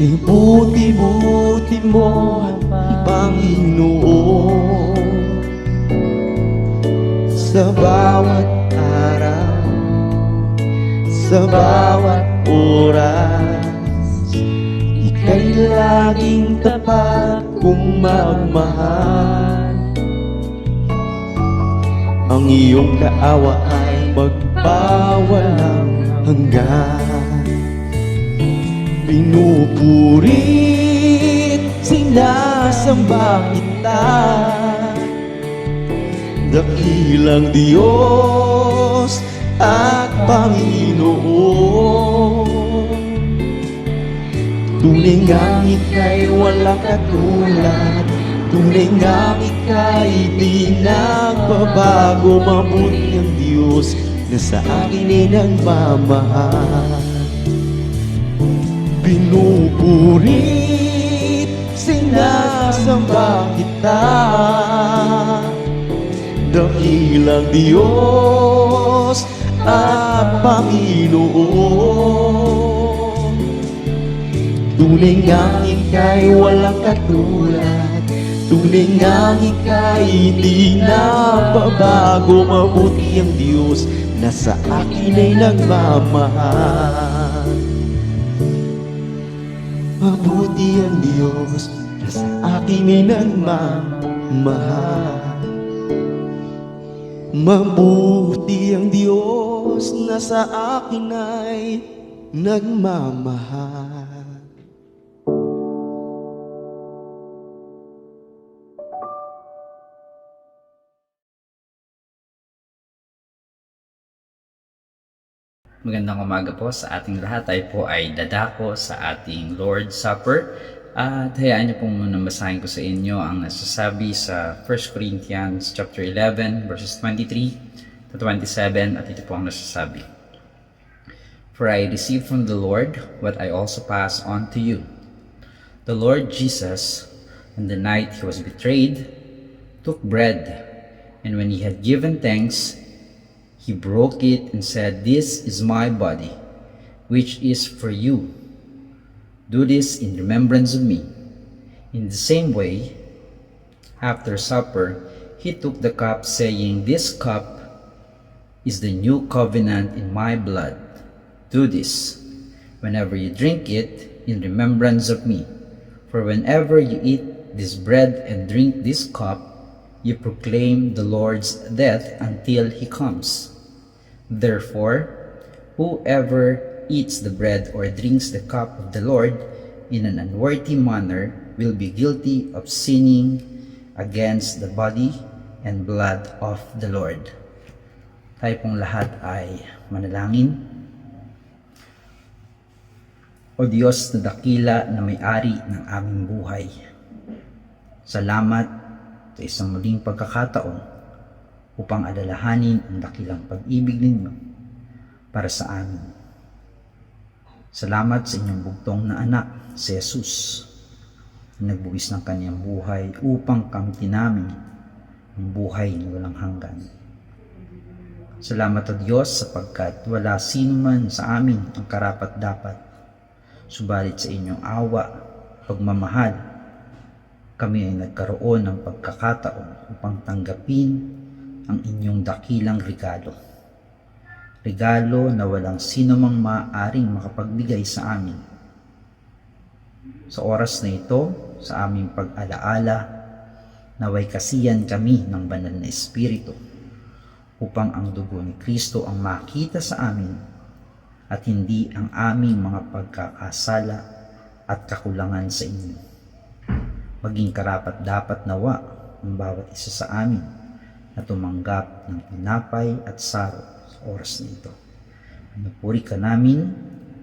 S3: Kay buti-buti mo, Panginoon, sa bawat araw, sa bawat oras, ika'y laging tapat kung magmahal. Ang iyong kaawa ay magpawalang hanggan. Pinupurit, sinasamba kita, dakilang Diyos at Panginoon. Tunay ngang ika'y walang katulad, tunay ngang ika'y di nagbabago. Mabuti ang Diyos na sa akin ay nagmamahal. Pinupurit, sinasamba kita, dakilang Diyos at Panginoon. Tunay ngang ika'y walang katulad, tunay ngang ika'y di nagbabago. Mabuti ang Diyos na sa akin ay nagmamahal. Mabuti ang Diyos na sa akin ay nagmamahal. Mabuti ang Diyos na sa akin ay nagmamahal.
S7: Magandang umaga po sa ating lahat. Tayo po ay dadako sa ating Lord's Supper. At hayaan niyo pong muna basahin ko sa inyo ang nasasabi sa 1 Corinthians chapter 11 verses 23 to 27 at ito po ang nasasabi. For I received from the Lord what I also pass on to you. The Lord Jesus, on the night he was betrayed, took bread, and when he had given thanks, he broke it and said, "This is my body, which is for you. Do this in remembrance of me." In the same way, after supper, he took the cup, saying, "This cup is the new covenant in my blood. Do this whenever you drink it in remembrance of me. For whenever you eat this bread and drink this cup, you proclaim the Lord's death until he comes. Therefore, whoever eats the bread or drinks the cup of the Lord in an unworthy manner will be guilty of sinning against the body and blood of the Lord." Tayo pong lahat ay manalangin. O Diyos na dakila na may-ari ng aming buhay, salamat sa isang muling pagkakataon upang alalahanin ang dakilang pag-ibig ninyo para sa amin. Salamat sa inyong bugtong na anak, si Jesus, na nagbuwis ng kanyang buhay upang kamtin namin ang buhay na walang hanggan. Salamat o Diyos sapagkat wala sino man sa amin ang karapat-dapat, subalit sa inyong awa, pagmamahal, kami ay nagkaroon ng pagkakataon upang tanggapin ang inyong dakilang regalo. Regalo na walang sino mang maaaring makapagbigay sa amin. Sa oras na ito, sa aming pag-alaala, naway kasiyan kami ng banal na Espiritu upang ang dugo ni Kristo ang makita sa amin at hindi ang aming mga pagkakasala at kakulangan sa inyo. Maging karapat-dapat nawa ang bawat isa sa amin na tumanggap ng tinapay at saro sa oras na ito. Pinupuri ka namin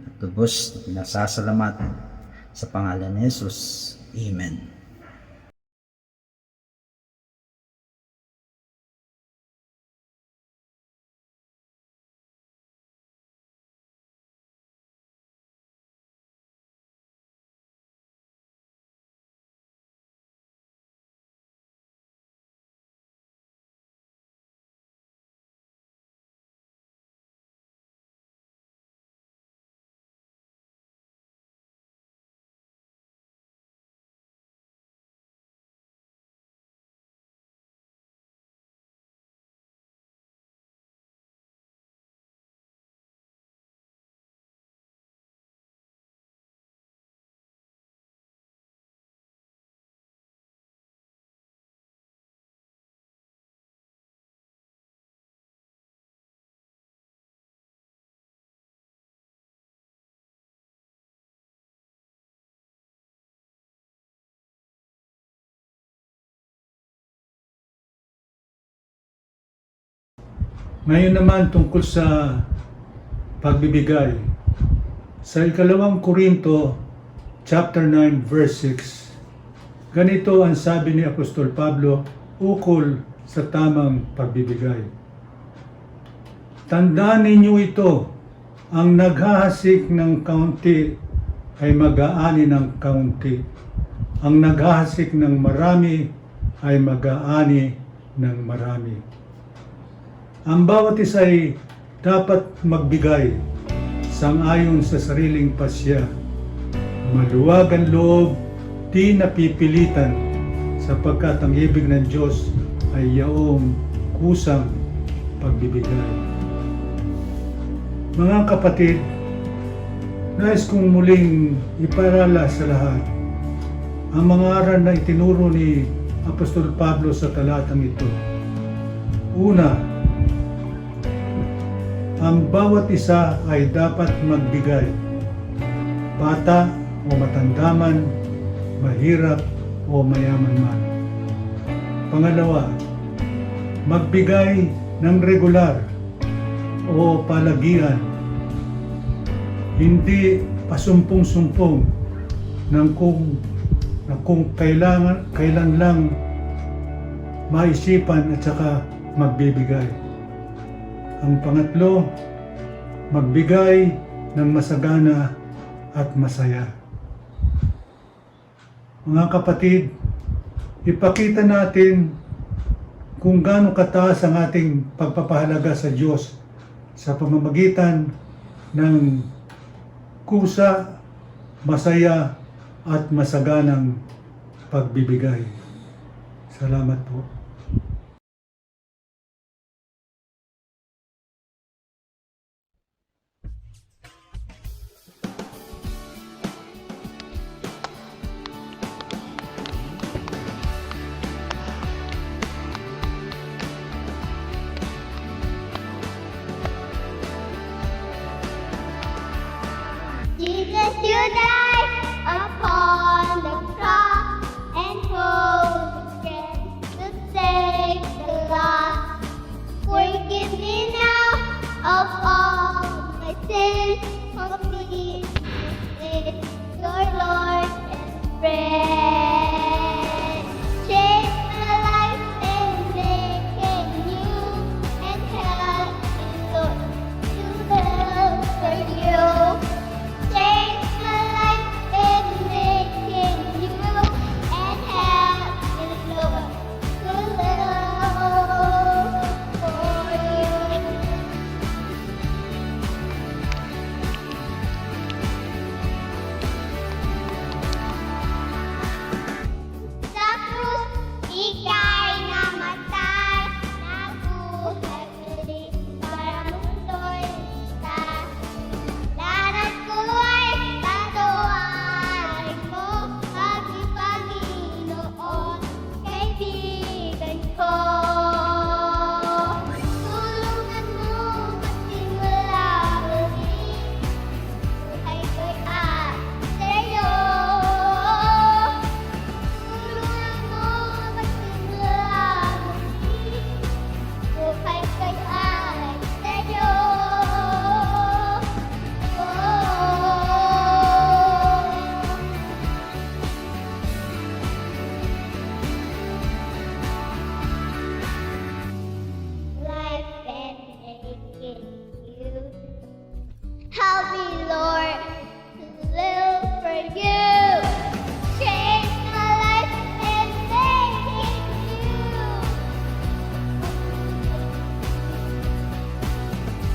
S7: at lubos na pinasasalamatan sa pangalan ni Jesus. Amen.
S1: Ngayon naman tungkol sa pagbibigay. Sa 2 Korinto chapter 9 verse 6, ganito ang sabi ni Apostol Pablo ukol sa tamang pagbibigay. Tandaan ninyo ito, ang naghahasik ng kaunti ay mag-aani ng kaunti. Ang naghahasik ng marami ay mag-aani ng marami. Ang bawat isa ay dapat magbigay sang-ayon sa sariling pasya. Maluwag ang loob, di napipilitan, sapagkat ang ibig ng Diyos ay yaong kusang pagbibigay. Mga kapatid, nais kong muling iparala sa lahat ang mga aral na itinuro ni Apostol Pablo sa talatang ito. Una, ang bawat isa ay dapat magbigay. Bata o matanda man, mahirap o mayaman man. Pangalawa, magbigay ng regular o palagian. Hindi pasumpong-sumpong ng kung kailan lang maisipan at saka magbibigay. Ang pangatlo, magbigay ng masagana at masaya. Mga kapatid, ipakita natin kung gaano kataas ang ating pagpapahalaga sa Diyos sa pamamagitan ng kusa, masaya at masaganang pagbibigay. Salamat po.
S8: Jesus, you died upon the cross and rose again to save the lost. Forgive me now of all my sins. Complete is your Lord and friend. Change my life and make it new, and help me, Lord, to live for you. Change my life and make it new, and help me, Lord, to live for you. Sa krus, ika'y namatay, nabuhay muli para mundo'y ligtas. Lahat ko ay patawarin mo, aking Panginoon, kaibigan ko. Tulungan mo magsimula uli, buhay ko'y sa'yo. Tulungan mo magsimula uli, buhay ko'y sa'yo. Life and making you. Help me, Lord, to live for you. Change my life and make it new.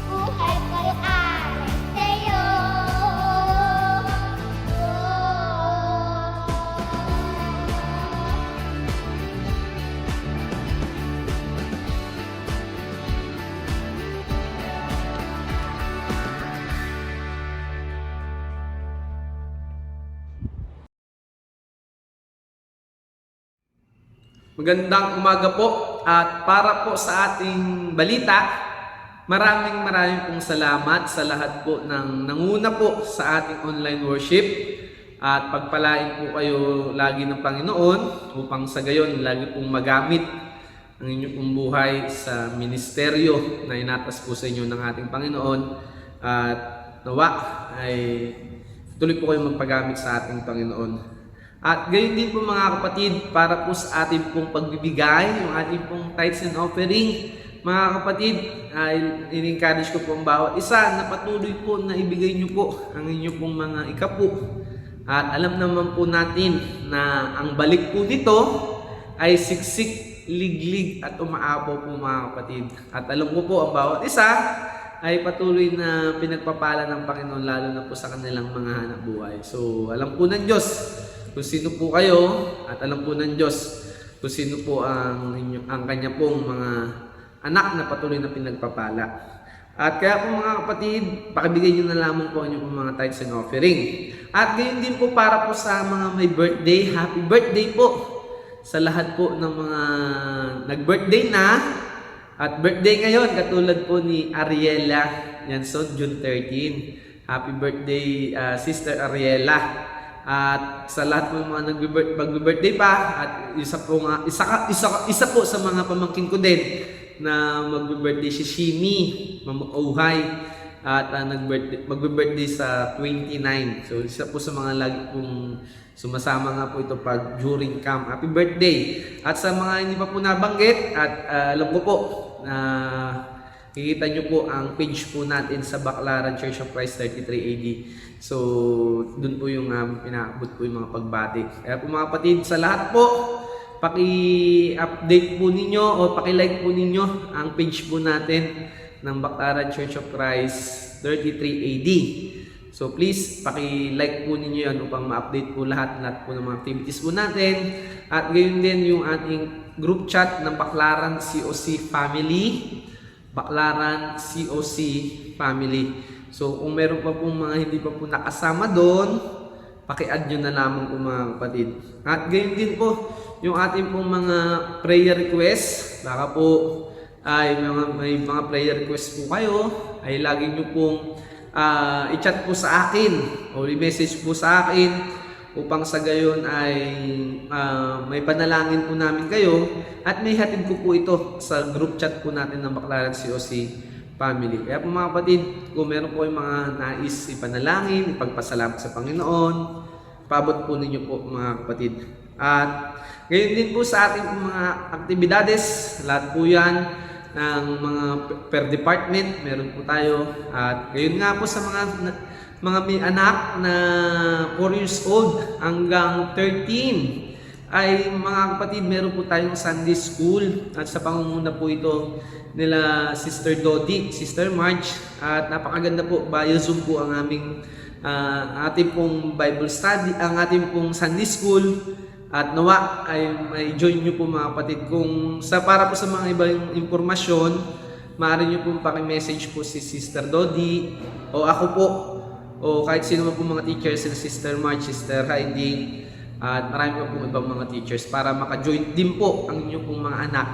S8: Buhay ko'y sa'yo.
S9: Magandang umaga po at para po sa ating balita, maraming pong salamat sa lahat po ng nanguna po sa ating online worship at pagpalain po kayo lagi ng Panginoon upang sa gayon lagi pong magamit ang inyong pong buhay sa ministeryo na inatas po sa inyo ng ating Panginoon at nawa ay tuloy po kayo magpagamit sa ating Panginoon. At gayon din po mga kapatid, para po sa ating pong pagbibigay, yung ating pong tithes and offering, mga kapatid, ay in-encourage ko po ang bawat isa na patuloy po na ibigay nyo po ang inyong pong mga ikapu. At alam naman po natin na ang balik po nito ay siksik, liglig at umaapaw po mga kapatid. At alam ko po ang bawat isa ay patuloy na pinagpapala ng Panginoon lalo na po sa kanilang mga hanap buhay. So alam po ng Diyos kung sino po kayo at alam po ng Diyos kung sino po ang kanya pong mga anak na patuloy na pinagpapala. At kaya po mga kapatid, pakibigay nyo na lamang po ang inyong mga tithes and offering. At gayon din po para po sa mga may birthday, happy birthday po sa lahat po ng mga nag-birthday na at birthday ngayon, katulad po ni Ariela Yanson, June 13. Happy birthday, Sister Ariela. At sa lahat ng mga mag-birthday pa, at isa po sa mga pamangkin ko din na mag-birthday si Shimi, Mamukuhay, at mag-birthday sa 29. So isa po sa mga lagi pong sumasama nga po ito pag during camp. Happy birthday! At sa mga hindi pa po nabanggit, at alam ko po na kikita nyo po ang page po natin sa Baclaran Church of Christ 33 AD. So, dun po yung pinaabot po yung mga pagbati. Kaya po mga kapatid, sa lahat po, paki-update po ninyo o paki-like po ninyo ang page po natin ng Baclaran Church of Christ 33 AD. So, please, paki-like po ninyo yan upang ma-update po lahat po ng mga activities po natin. At gayon din yung ating group chat ng Baclaran COC Family. Baclaran COC Family. So, kung meron pa pong mga hindi pa po nakasama doon, paki-add nyo na lamang po mga kapatid. At gayon din po, yung ating pong mga prayer request, baka po ay may mga prayer request po kayo, ay lagi nyo pong i-chat po sa akin o i-message po sa akin upang sa gayon ay may panalangin po namin kayo at may hatid ko po ito sa group chat po natin ng Baclaran COC Family. Kaya po mga kapatid, kung meron po yung mga nais ipanalangin, ipagpasalamat sa Panginoon, paabot po ninyo po mga kapatid. At gayon din po sa ating mga aktibidades, lahat po yan ng mga per department, meron po tayo. At gayon nga po sa mga may anak na 4 years old hanggang 13 ay mga kapatid, meron po tayong Sunday School at sa pangunguna po ito nila Sister Dodi, Sister Marge, at napakaganda po, via Zoom po ang aming ating pong Bible study, ang ating pong Sunday School. At nawa ay may join nyo po mga kapatid. Kung para po sa mga ibang impormasyon, maaari nyo po paki-message po si Sister Dodi o ako po o kahit sino man po mga teachers, sila Sister Marge, Sister Heidi, at marami pa po ibang mga teachers para maka-join din po ang inyong pong mga anak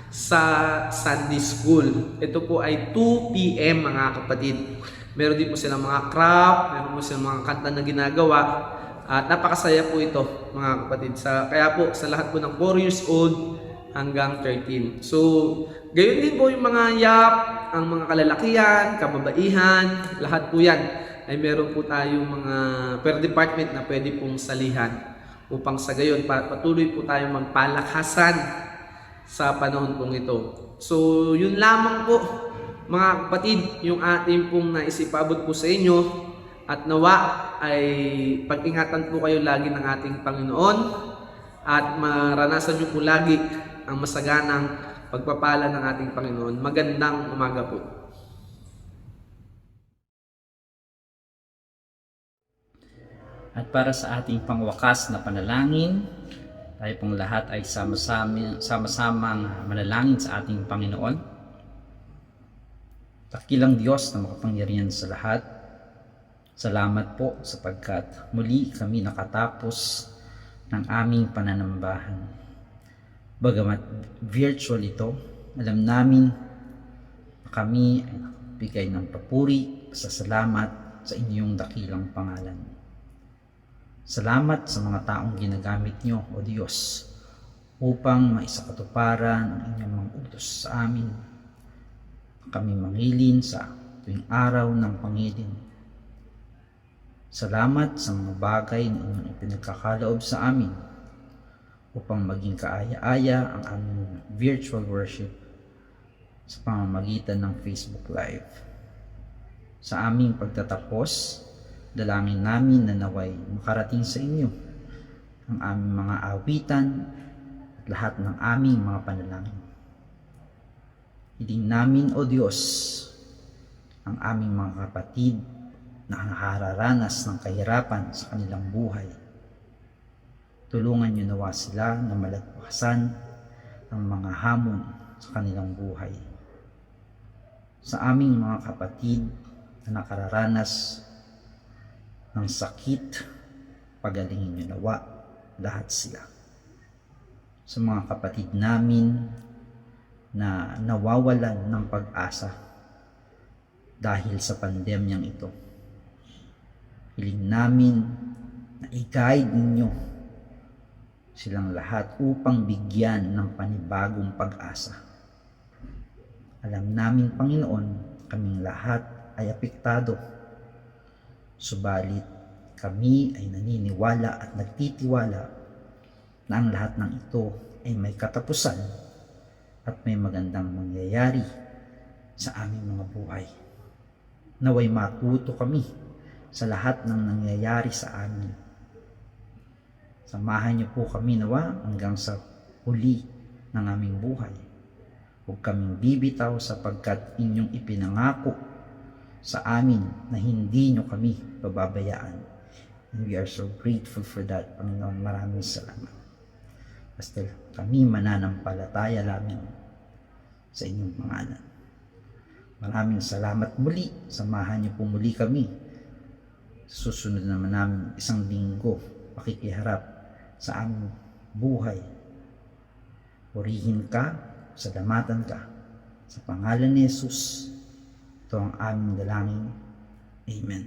S9: sa Sunday School. Ito po ay 2 p.m. mga kapatid. Meron din po silang mga craft, meron po silang mga kanta na ginagawa. At napakasaya po ito mga kapatid. Kaya po sa lahat po ng 4 years old hanggang 13. So, gayon din po yung mga yap, ang mga kalalakihan, kababaihan, lahat po yan ay meron po tayong mga per department na pwede pong salihan upang sa gayon patuloy po tayong magpalakasan sa panahon pong ito. So, yun lamang po mga kapatid, yung ating pong naisipabot po sa inyo at nawa ay pag-ingatan po kayo lagi ng ating Panginoon at maranasan nyo po lagi ang masaganang pagpapala ng ating Panginoon. Magandang umaga po.
S7: At para sa ating pangwakas na panalangin, tayo pong lahat ay sama-samang manalangin sa ating Panginoon. Dakilang Diyos na makapangyarihan sa lahat, salamat po sapagkat muli kami nakatapos ng aming pananambahan. Bagamat virtual ito, alam namin na kami ay nagbigay ng papuri sa salamat sa inyong dakilang pangalan. Salamat sa mga taong ginagamit nyo, O Diyos, upang maisakatuparan ang inyong mga utos sa amin. Kami mangilin sa tuwing araw ng pangilin. Salamat sa mga bagay na inyong ipinagkakaloob sa amin upang maging kaaya-aya ang aming virtual worship sa pamamagitan ng Facebook Live. Sa aming pagtatapos, dalangin namin na naway makarating sa inyo ang aming mga awitan at lahat ng aming mga panalangin. Hiling namin, O Diyos, ang aming mga kapatid na nakararanas ng kahirapan sa kanilang buhay. Tulungan niyo nawa sila na malagpasan ang mga hamon sa kanilang buhay. Sa aming mga kapatid na nakararanas ng sakit, pagalingin niyo nawa lahat sila. Sa mga kapatid namin na nawawalan ng pag-asa, dahil sa pandemyang ito. Hiling namin na i-guide ninyo silang lahat upang bigyan ng panibagong pag-asa. Alam namin, Panginoon, kaming lahat ay apektado. Subalit kami ay naniniwala at nagtitiwala na ang lahat ng ito ay may katapusan at may magandang mangyayari sa aming mga buhay. Naway matuto kami sa lahat ng nangyayari sa amin. Samahan niyo po kami nawa hanggang sa huli ng aming buhay. Huwag kaming bibitaw sapagkat inyong ipinangako sa amin na hindi niyo kami pababayaan. And we are so grateful for that, Panginoon. Maraming salamat. Basta kami mananampalataya lamang sa inyong pangalan. Maraming salamat muli. Samahan niyo po muli kami. Susunod naman namin isang linggo pakikiharap sa aming buhay. Purihin ka, salamatan ka. Sa pangalan ni Jesus, ito ang aming dalangin. Amen.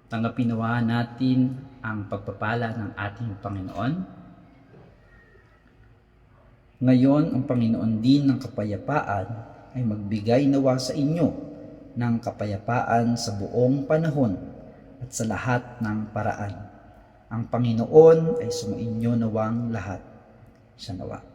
S7: Tanggapin nawa natin ang pagpapala ng ating Panginoon. Ngayon, ang Panginoon din ng kapayapaan ay magbigay nawa sa inyo ng kapayapaan sa buong panahon at sa lahat ng paraan. Ang Panginoon ay sumainyo nawang lahat. Siya nawa.